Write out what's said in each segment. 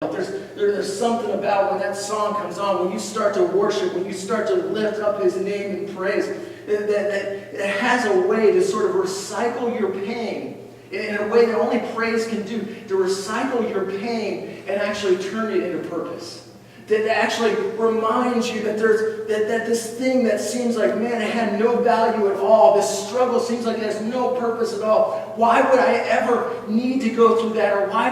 There's something about when that song comes on, when you start to worship, when you start to lift up His name in praise, that it has a way to sort of recycle your pain in a way that only praise can do, to recycle your pain and actually turn it into purpose. That actually reminds you that that this thing that seems like, man, it had no value at all. This struggle seems like it has no purpose at all. Why would I ever need to go through that? Or why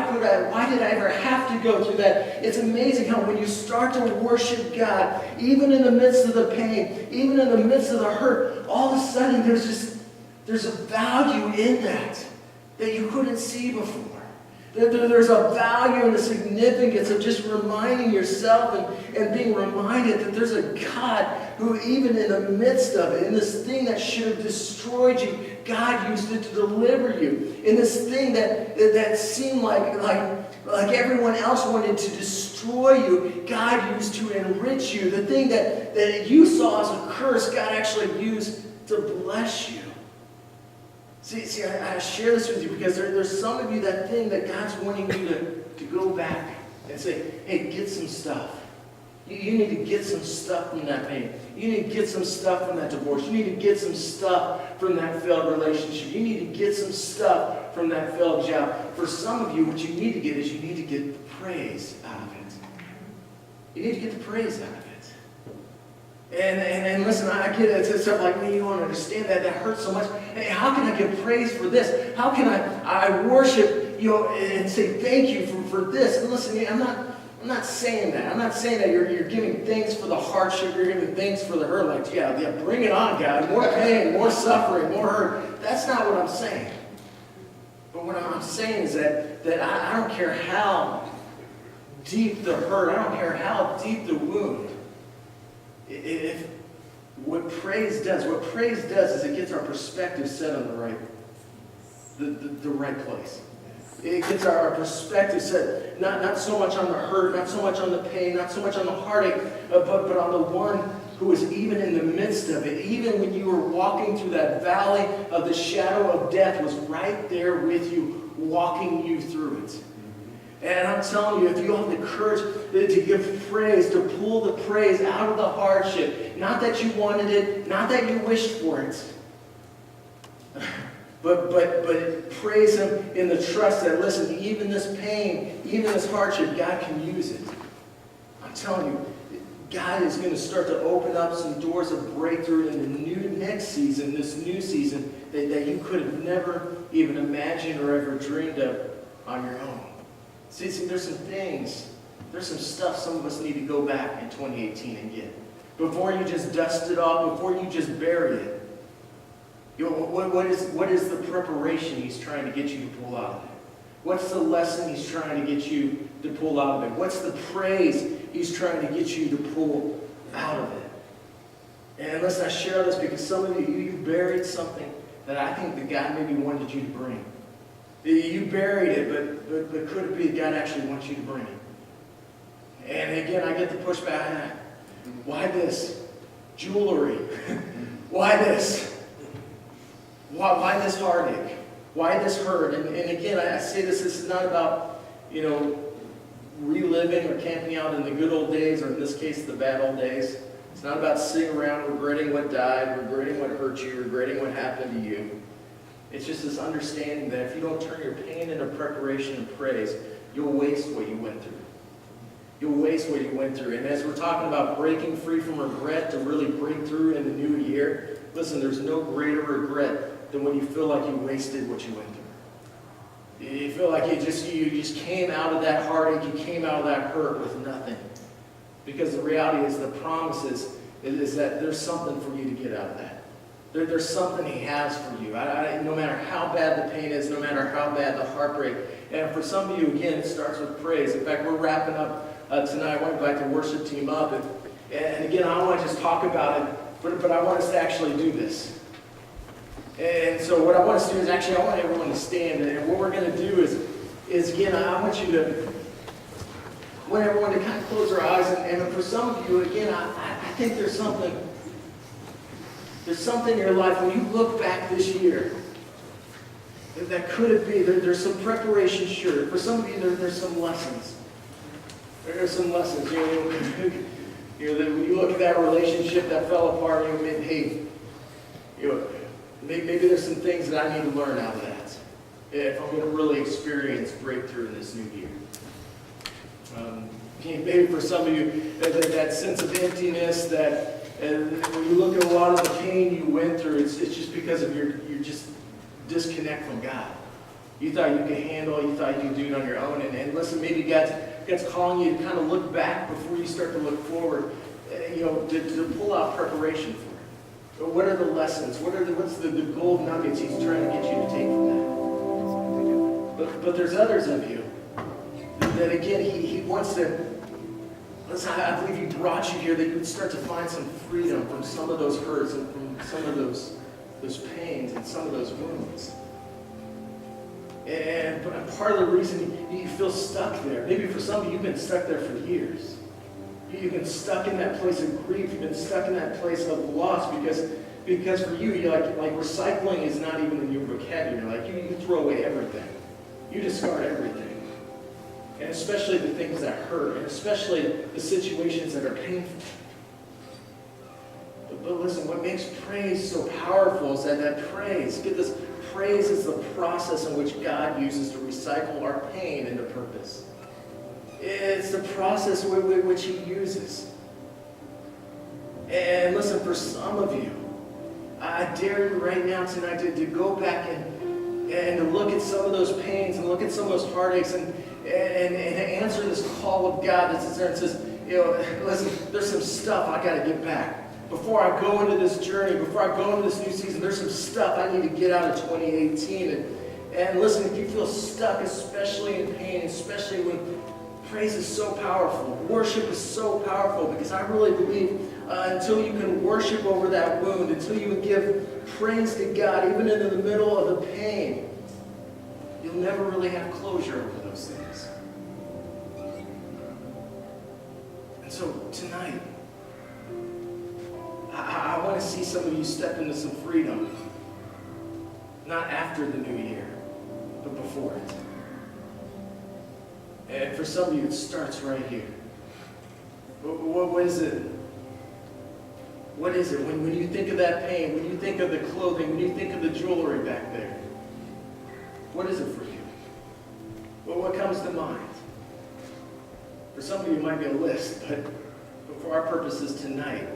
did I ever have to go through that? It's amazing how when you start to worship God, even in the midst of the pain, even in the midst of the hurt, all of a sudden there's a value in that you couldn't see before. There's a value and a significance of just reminding yourself and being reminded that there's a God who, even in the midst of it, in this thing that should have destroyed you, God used it to deliver you. In this thing that seemed like everyone else wanted to destroy you, God used to enrich you. The thing that you saw as a curse, God actually used to bless you. See, I share this with you because there's some of you that thing that God's wanting you to go back and say, hey, get some stuff. You need to get some stuff from that pain. You need to get some stuff from that divorce. You need to get some stuff from that failed relationship. You need to get some stuff from that failed job. For some of you, what you need to get is you need to get the praise out of it. You need to get the praise out of it. And listen, I get it. It's stuff like, man, you don't understand that. That hurts so much. Hey, how can I give praise for this? How can I worship, and say thank you for this? And listen, I'm not saying that. I'm not saying that you're giving thanks for the hardship. You're giving thanks for the hurt. Like, yeah, bring it on, God. More pain, more suffering, more hurt. That's not what I'm saying. But what I'm saying is that I don't care how deep the hurt. I don't care how deep the wound. If what praise does is it gets our perspective set on the right place. It gets our perspective set not so much on the hurt, not so much on the pain, not so much on the heartache, but on the one who is even in the midst of it. Even when you were walking through that valley of the shadow of death, was right there with you, walking you through it. And I'm telling you, if you have the courage to give praise, to pull the praise out of the hardship, not that you wanted it, not that you wished for it, but praise Him in the trust that, listen, even this pain, even this hardship, God can use it. I'm telling you, God is going to start to open up some doors of breakthrough in the next season, this new season, that you could have never even imagined or ever dreamed of on your own. See, there's some stuff some of us need to go back in 2018 and get. Before you just dust it off, before you just bury it. What is the preparation He's trying to get you to pull out of it? What's the lesson He's trying to get you to pull out of it? What's the praise He's trying to get you to pull out of it? And listen, I share this because some of you buried something that I think that God maybe wanted you to bring. You buried it, but could it be God actually wants you to bring it? And again, I get the pushback. Why this? Jewelry. Why this? Why this heartache? Why this hurt? And again, I say this is not about, reliving or camping out in the good old days, or in this case, the bad old days. It's not about sitting around regretting what died, regretting what hurt you, regretting what happened to you. It's just this understanding that if you don't turn your pain into preparation and praise, you'll waste what you went through. You'll waste what you went through. And as we're talking about breaking free from regret to really break through in the new year, listen, there's no greater regret than when you feel like you wasted what you went through. You feel like you just came out of that heartache, you came out of that hurt with nothing. Because the reality is, the promise is that there's something for you to get out of that. There's something He has for you. No matter how bad the pain is, no matter how bad the heartbreak. And for some of you, again, it starts with praise. In fact, we're wrapping up tonight. I want to invite the worship team up. And again, I don't want to just talk about it, but I want us to actually do this. And so what I want us to do is I want everyone to stand. And what we're going to do is again, I want everyone to kind of close their eyes. And for some of you, again, I think there's something in your life when you look back this year that could it be. There's some preparation, sure. For some of you, there's some lessons. There are some lessons, that when you look at that relationship that fell apart, hey, maybe there's some things that I need to learn out of that if I'm going to really experience breakthrough in this new year. Maybe for some of you, that sense of emptiness, that when you look at a lot of the pain you went through, it's just because of your just disconnect from God. You thought you could handle it, you thought you could do it on your own, and listen, maybe God's calling you to kind of look back before you start to look forward, to pull out preparation for it. Or what are the lessons? What's the gold nuggets He's trying to get you to take from that? But there's others of you that again He wants to. Listen, I believe He brought you here that you would start to find some freedom from some of those hurts and from some of those pains and some of those wounds. And part of the reason you feel stuck there, maybe for some of you, you've been stuck there for years. You've been stuck in that place of grief. You've been stuck in that place of loss because for you, you're like recycling is not even in your vocabulary. Like you throw away everything. You discard everything. And especially the things that hurt, and especially the situations that are painful. But listen, what makes praise so powerful is that praise, get this, praise is the process in which God uses to recycle our pain into purpose. It's the process which He uses. And listen, for some of you, I dare you right now tonight to go back and to look at some of those pains and look at some of those heartaches and answer this call of God that sits there and says, listen, there's some stuff I got to get back. Before I go into this journey, before I go into this new season, there's some stuff I need to get out of 2018. And listen, if you feel stuck, especially in pain, especially when praise is so powerful, worship is so powerful, because I really believe until you can worship over that wound, until you can give praise to God, even in the middle of the pain, you'll never really have closure over those things. And so tonight, I want to see some of you step into some freedom. Not after the new year, but before it. And for some of you, it starts right here. What is it? What is it? When you think of that pain, when you think of the clothing, when you think of the jewelry back there, what is it for you? Well, what comes to mind? For some of you, it might be a list, but for our purposes tonight,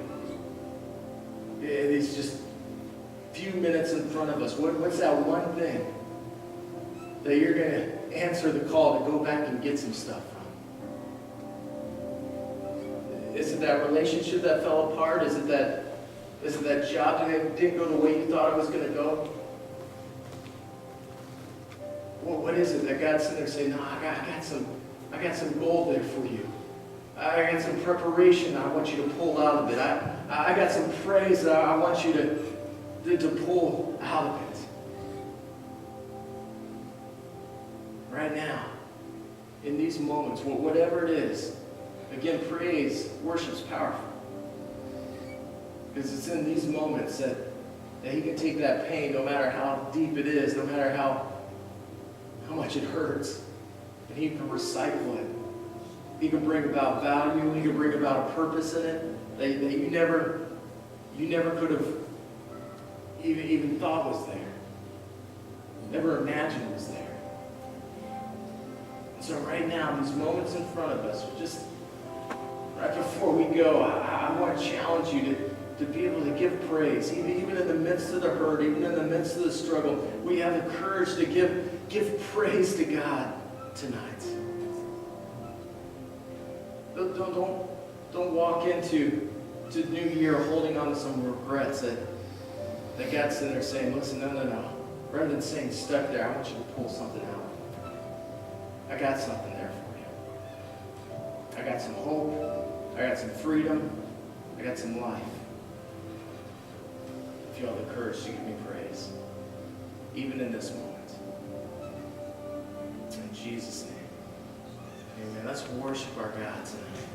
these just few minutes in front of us, what's that one thing that you're going to answer the call to go back and get some stuff from? Is it that relationship that fell apart? Is it that job that didn't go the way you thought it was going to go? Well, what is it that God's sitting there saying, no, I got some gold there for you. I got some preparation I want you to pull out of it. I got some praise that I want you to pull out of it. Right now, in these moments, whatever it is, again, praise, worship's powerful. Because it's in these moments that He can take that pain, no matter how deep it is, no matter how much it hurts, and He can recycle it. He can bring about value. He can bring about a purpose in it that you never could have even thought was there. Never imagined was there. And so right now, these moments in front of us, just right before we go, I want to challenge you to be able to give praise, even in the midst of the hurt, even in the midst of the struggle. We have the courage to give praise to God tonight. Don't walk into New Year holding on to some regrets that God's sitting there saying, listen, no. Rather than saying stuck there, I want you to pull something out. I got something there for you. I got some hope. I got some freedom. I got some life. If you have the courage to give me praise, even in this moment. In Jesus' name. Amen. Let's worship our God tonight.